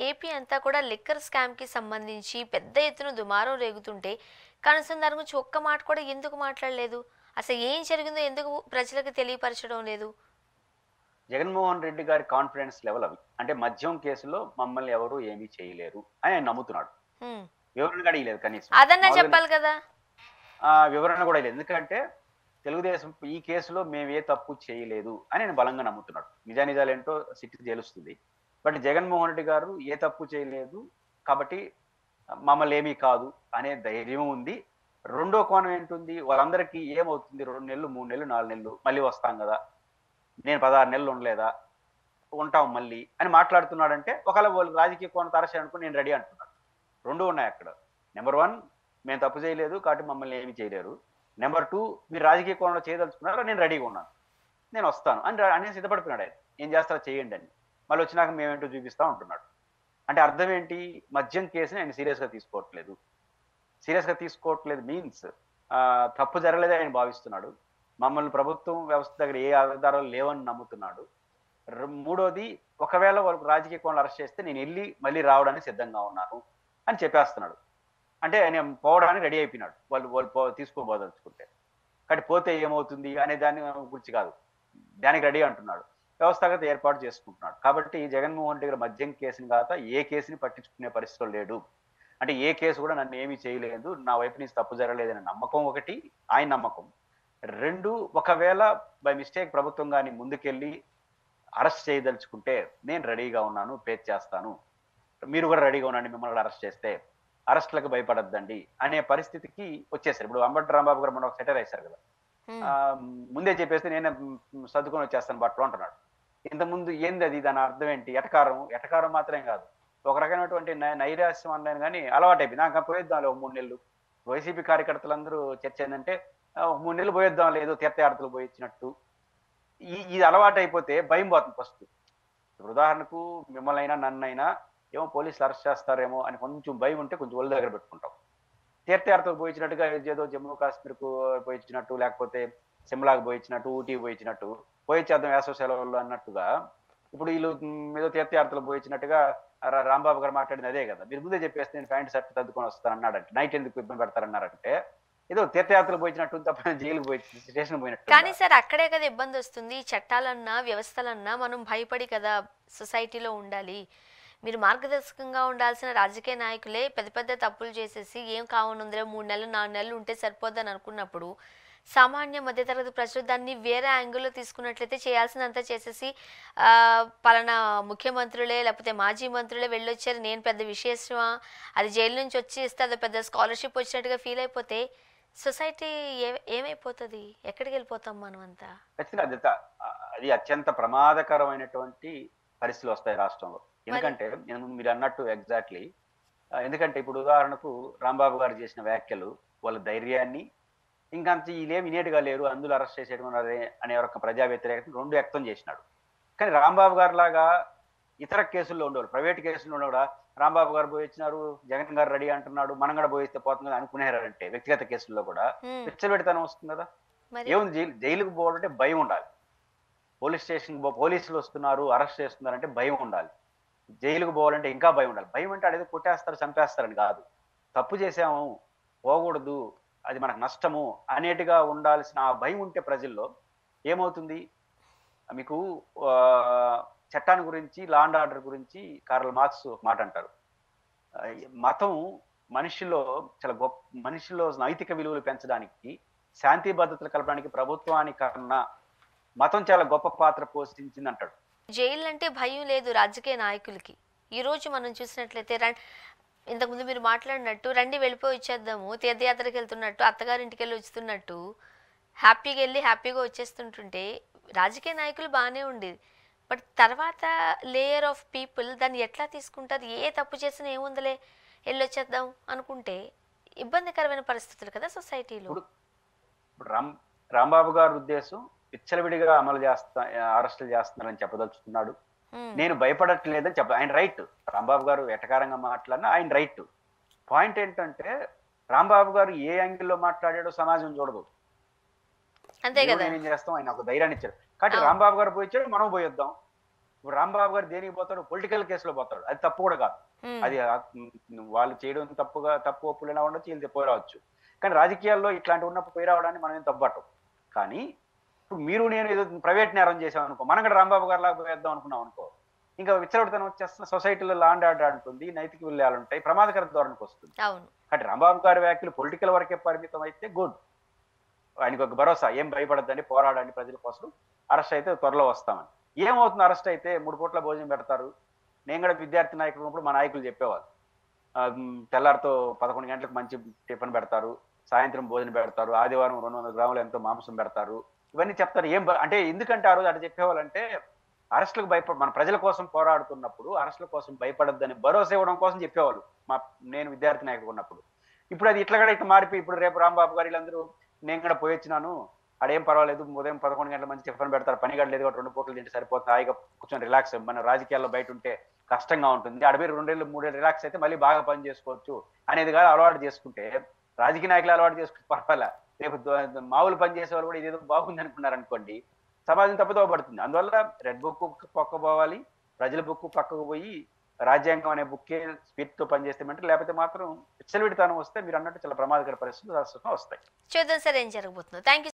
AP అంతా కూడా liquor స్కామ్‌కి సంబంధించి పెద్ద ఎత్తున దుమారం రేగుతుంటే, కనీసం దాని గురించి ఒక్క మాట కూడా ఎందుకు మాట్లాడలేదు? అసలు ఏం జరిగిందో ఎందుకు ప్రజలకు తెలియపరచడం లేదు? జగన్మోహన్ రెడ్డి గారి కాన్ఫిడెన్స్ లెవెల్ అవి. అంటే మద్యం కేసులో మమ్మల్ని ఎవరు ఏమీ చేయలేరు అని ఆయన నమ్ముతున్నాడు. హ్మ్. వివరణ కూడా ఇయ్యలేదు కనీసం. అదన్నా మామూలుగానే చెప్పాలి కదా! వివరణ కూడా ఇయ్యలేదు. ఎందుకంటే తెలుగుదేశం ఈ కేసులో మేము ఏ తప్పు చేయలేదు అని ఆయన బలంగా నమ్ముతున్నాడు. నిజానిజాలేంటో సిట్టికి తేలుస్తుంది. బట్ జగన్మోహన్ రెడ్డి గారు ఏ తప్పు చేయలేదు కాబట్టి మమ్మల్ని ఏమీ కాదు అనే ధైర్యం ఉంది. రెండో కోణం ఏంటుంది? వాళ్ళందరికీ ఏమవుతుంది 2 నెలలు, 3 నెలలు, 4 నెలలు మళ్ళీ వస్తాం గదా! నేను 16 నెలలు ఉండలేదా? ఉంటాం మళ్ళీ అని మాట్లాడుతున్నాడంటే ఒకవేళ వాళ్ళు రాజకీయ కోణంతో అరెస్ట్ అనుకుని నేను రెడీ అంటున్నాడు. 2 ఉన్నాయి అక్కడ. నంబర్ 1 మేము తప్పు చేయలేదు కాబట్టి మమ్మల్ని ఏమి చేయలేరు. నంబర్ 2 మీరు రాజకీయ కోణంలో చేయదలుచుకున్నారో నేను రెడీగా ఉన్నాను. నేను వస్తాను అని సిద్ధపడిపోయినాడు ఆయన. ఏం చేస్తారో చేయండి అని. మళ్ళీ వచ్చినాక మేమేంటో చూపిస్తాం అంటున్నాడు. అంటే అర్థం ఏంటి? మద్యం కేసుని ఆయన సీరియస్‌గా తీసుకోవట్లేదు. సీరియస్‌గా తీసుకోవట్లేదు మీన్స్ తప్పు జరగలేదని ఆయన భావిస్తున్నాడు. మమ్మల్ని ప్రభుత్వం వ్యవస్థ దగ్గర ఏ ఆధారాలు లేవని నమ్ముతున్నాడు. మూడోది ఒకవేళ వాళ్ళకి రాజకీయ కోణంలో అరెస్ట్ చేస్తే నేను ఎళ్లి మళ్ళీ రావడానికి సిద్ధంగా ఉన్నాను అని చెప్పేస్తున్నాడు. అంటే ఆయన పోవడానికి రెడీ అయిపోయినాడు. వాళ్ళు వాళ్ళు తీసుకోబోదలుచుకుంటే. కానీ పోతే ఏమవుతుంది అనే దాని గురించి కాదు. దానికి రెడీ అంటున్నాడు. వ్యవస్థాగత ఏర్పాటు చేసుకుంటున్నాడు. కాబట్టి జగన్మోహన్ రెడ్డి గారి మద్యం కేసుని కాక ఏ కేసుని పట్టించుకునే పరిస్థితిలో లేడు. అంటే ఏ కేసు కూడా నన్ను ఏమీ చేయలేదు. నా వైపు నుంచి తప్పు జరగలేదనే నమ్మకం ఒకటి, ఆయన నమ్మకం. 2 ఒకవేళ బై మిస్టేక్ ప్రభుత్వం గాని ముందుకెళ్ళి అరెస్ట్ చేయదలుచుకుంటే నేను రెడీగా ఉన్నాను. ఫేస్ చేస్తాను. మీరు కూడా రెడీగా ఉండండి మిమ్మల్ని కూడా అరెస్ట్ చేస్తే. అరెస్ట్‌లకు భయపడొద్దండి అనే పరిస్థితికి వచ్చేసారు. ఇప్పుడు అంబటి రాంబాబు గారు మొన్న ఒక సెటైర్ ఏసారు కదా! హ్మ్. ముందే చెప్పేస్తే నేనే సర్దుకొని వచ్చేస్తాను బట్టలు అంటున్నాడు. ఇంతకుముందు ఏందది? దాని అర్థం ఏంటి? ఎటకారం. ఎటకారం మాత్రమే కాదు. ఒక రకమైనటువంటి నైరాశ్యం అనలేను గాని అలవాటైపోయింది. పోయేద్దాంలే ఒక 3 నెలలు. వైసీపీ కార్యకర్తలందరూ చర్చ ఏందంటే ఒక 3 నెలలు పోయేద్దాంలే ఏదో తీర్థయాత్రలు పోయొచ్చినట్టు. ఇది అలవాటైపోతే భయం పోతుంది ఫస్ట్. ఇప్పుడు ఉదాహరణకు మిమ్మల్నైనా, నన్నైనా ఏమో పోలీసులు అరెస్ట్ చేస్తారేమో అని కొంచెం భయం ఉంటే కొంచెం ఒళ్ళు దగ్గర పెట్టుకుంటాం. తీర్థయాత్రలకు పోయించినట్టుగా ఏదో జమ్మూ కాశ్మీర్‌కు పోయించినట్టు, లేకపోతే సిమ్లాకి పోయించినట్టు, ఊటీకి పోయించినట్టు, పోయిచ్చేద్దాం వేసవి సెలవుల్లో అన్నట్టుగా, ఇప్పుడు ఈళ్ళు ఏదో తీర్థయాత్రలకు పోయించినట్టుగా రాంబాబు గారు మాట్లాడింది అదే గదా! మీరు ముందే చెప్పేస్తే నేను ప్యాంట్, షర్ట్ సర్దుకొని వస్తానన్నాడంటే, నైట్ ఎందుకు ఇబ్బంది పెడతారన్నారంటే, ఏదో తీర్థయాత్రలకు పోయించినట్టు తప్ప జైలుకి పోయి స్టేషన్‌కి కానీ పోయినట్టుందా? సార్ అక్కడే కదా ఇబ్బందొస్తుంది. ఈ చట్టాలన్నా, వ్యవస్థలన్నా మనం భయపడి కదా సొసైటీలో ఉండాలి. మీరు మార్గదర్శకంగా ఉండాల్సిన రాజకీయ నాయకులే పెద్ద పెద్ద తప్పులు చేసేసి ఏం కావనుందిలే 3 నెలలు, 4 నెలలు ఉంటే సరిపోద్దని అనుకున్నప్పుడు, సామాన్య మధ్యతరగతి ప్రజలు దాన్ని వేరే యాంగిల్‌లో తీసుకున్నట్లయితే చేయాల్సిందంతా చేసేసి పలానా ముఖ్యమంత్రులే లేకపోతే మాజీ మంత్రులే వెళ్ళొచ్చారు. నేను పెద్ద విశేషమా? అది జైలు నుంచి వచ్చి ఇస్తే అదో పెద్ద స్కాలర్‌షిప్ వచ్చినట్టుగా ఫీల్ అయిపోతే సొసైటీ ఏమైపోతది? ఎక్కడికెళ్ళిపోతాం మనమంతా? ఖచ్చితంగా అది అత్యంత ప్రమాదకరమైనటువంటి పరిస్థితులొస్తాయి రాష్ట్రంలో. మరి ఎందుకంటే మీరన్నట్టు ఎగ్జాక్ట్‌లీ ఎందుకంటే ఇప్పుడు ఉదాహరణకు రాంబాబు గారు చేసిన వ్యాఖ్యలు, వాళ్ళ ధైర్యాన్ని ఇంకంత ఈళ్ళేమి ఇనేట్‌గా లేరు. అందులో అరెస్ట్ చేసేయడం అనే ఒక ప్రజా వ్యతిరేకతను 2 వ్యక్తం చేసినాడు. కానీ రాంబాబు గారిలాగా ఇతర కేసుల్లో ఉండేవాళ్ళు, ప్రైవేట్ కేసుల్లో ఉన్న కూడా రాంబాబు గారు పోయొచ్చినారు, జగన్ గారు రెడీ అంటున్నాడు, మనం కూడా పోయిస్తే పోతుంది కదా అనుకునేవారంటే వ్యక్తిగత కేసుల్లో కూడా హ్మ్. విచ్చలవిడితనం వస్తుంది కదా! మరి ఏముంది జైలుకి పోవాలంటే భయం ఉండాలి. పోలీస్ స్టేషన్‌కి పోలీసులు వస్తున్నారు, అరెస్ట్ చేస్తున్నారంటే భయం ఉండాలి. జైలుకి పోవాలంటే ఇంకా భయం ఉండాలి. భయం అంటే ఆడేదో కొట్టేస్తారు, చంపేస్తారని కాదు. తప్పు చేశాము, పోకూడదు, అది మనకు నష్టము అనేటిగా ఉండాల్సిన ఆ భయం ఉంటే ప్రజల్లో ఏమవుతుంది? మీకు ఆహ్, చట్టాన్ని గురించి, లా అండ్ ఆర్డర్ గురించి కార్ల్ మార్క్స్ ఒక మాట అంటారు. మతం మనిషిలో మనిషిలో నైతిక విలువలు పెంచడానికి, శాంతి భద్రతలు కలపడానికి ప్రభుత్వానికన్నా మతం చాలా గొప్ప పాత్ర పోషించిందంటాడు. జైలంటే భయం లేదు రాజకీయ నాయకులకి. ఈరోజు మనం చూసినట్లయితే ఇంతకుముందు మీరు మాట్లాడినట్టు రండి వెళ్ళిపోయి వచ్చేద్దాము. తీర్థయాత్రకెళ్తున్నట్టు, అత్తగారింటికెళ్ళి వస్తున్నట్టు, హ్యాపీగా ఎళ్లి హ్యాపీగా వచ్చేస్తుంటుంటే రాజకీయ నాయకులు బానే ఉండేది. బట్ తర్వాత లేయర్ ఆఫ్ పీపుల్ దాన్ని ఎట్లా తీసుకుంటారు? ఏ తప్పు చేసినా ఏముందిలే ఎళ్ళొచ్చేద్దాం అనుకుంటే ఇబ్బందికరమైన పరిస్థితులు కదా సొసైటీలో. ఇప్పుడు ఇప్పుడు రాంబాబు గారి ఉద్దేశం విచ్చలవిడిగా అరెస్టులు చేస్తున్నారని చెప్పదలుచుకున్నాడు. హ్మ్. నేను భయపడట్లేదని ఆయన రైట్. రాంబాబు గారు ఎటకారంగా మాట్లాడినా ఆయన రైట్. పాయింట్ ఏంటంటే రాంబాబు గారు ఏ యాంగిల్‌లో మాట్లాడాడో సమాజం చూడదు. అంతే మీరు గదా! నేనేం చేస్తాం ఆయన ఒక ధైర్యాన్ని ఇచ్చాడు. కాబట్టి అవును. రాంబాబు గారు పోయిచ్చాడు మనం పోయొద్దాం. ఇప్పుడు రాంబాబు గారు దేనికి పోతాడు, పొలిటికల్ కేసులో పోతాడు. అది తప్పు కూడా కాదు. ఉమ్, అది వాళ్ళు చేయడం తప్పు ఒప్పులు ఎలా ఉండొచ్చు, వీళ్ళు పోయి రావచ్చు. కానీ రాజకీయాల్లో ఇట్లాంటి ఉన్నప్పుడు పోయి రావడాన్ని మనం ఏం తప్పట్టం. కానీ ఇప్పుడు మీరు నేను ఏదో ప్రైవేట్ నేరం చేసాం అనుకో, మనం కూడా రాంబాబు గారు లాగా వేద్దాం అనుకున్నాం అనుకో, ఇంకా విచ్చలవిడితనం వచ్చేస్తున్న, సొసైటీలో లా అండ్ ఆర్డర్ ఉంటుంది, నైతిక విలువలు ఉంటాయి, ప్రమాదకర ధోరణికి వస్తుంది. అవును. కాబట్టి రాంబాబు గారి వ్యాఖ్యలు పొలిటికల్ వరకే పరిమితం అయితే గుడ్. ఆయనకు ఒక భరోసా, ఏం భయపడద్దని, పోరాడండి ప్రజల కోసం, అరెస్ట్ అయితే త్వరలో వస్తామని. ఏమవుతుంది అరెస్ట్ అయితే? 3 పూట్ల భోజనం పెడతారు. నేను కూడా విద్యార్థి నాయకులు ఉన్నప్పుడు మా నాయకులు చెప్పేవాళ్ళు, తెల్లారితో 11 గంటలకు మంచి టిఫిన్ పెడతారు, సాయంత్రం భోజనం పెడతారు, ఆదివారం 200 గ్రాములు ఎంతో మాంసం పెడతారు, ఇవన్నీ చెప్తారు. అంటే ఎందుకంటే ఆ రోజు అటు చెప్పేవాళ్ళంటే అరెస్టులకు మన ప్రజల కోసం పోరాడుతున్నప్పుడు అరెస్టుల కోసం భయపడద్దని భరోసా ఇవ్వడం కోసం చెప్పేవాళ్ళు నేను విద్యార్థి నాయకుడు ఉన్నప్పుడు. ఇప్పుడు అది ఇట్లా కూడా ఇట్లా మారిపోయి ఇప్పుడు రేపు రాంబాబు గారు వీళ్ళందరూ నేను కూడా పోయి వచ్చినాను, ఆడేం పర్వాలేదు, ఉదయం 11 గంటల మంచి టిఫిన్ పెడతారు, పని గడలేదు, 2 పూటలు తింటే సరిపోతుంది, హాయిగా కూర్చొని రిలాక్స్. మన రాజకీయాల్లో బయట ఉంటే కష్టంగా ఉంటుంది, అడవి 2 3 రిలాక్స్ అయితే మళ్ళీ బాగా పని చేసుకోవచ్చు అనేది కాదు అలవాటు చేసుకుంటే, రాజకీయ నాయకులు అలవాటు చేసుకుంటే పర్వాలే. రేపు మామూలు పని చేసే వాళ్ళు కూడా ఇదేదో బాగుంది అనుకున్నారు అనుకోండి, సమాజం తప్పుదోవ పడుతుంది. అందువల్ల రెడ్ బుక్ పక్క పోవాలి, ప్రజల బుక్ పక్కకు పోయి రాజ్యాంగం అనే బుక్కే స్పిరిట్ తో పనిచేస్తే, లేకపోతే మాత్రం విచ్చలవిడితనం వస్తే మీరు అన్నట్టు చాలా ప్రమాదకర పరిస్థితులు వస్తాయి. చూద్దాం సార్ ఏం జరగబోతుందో. థ్యాంక్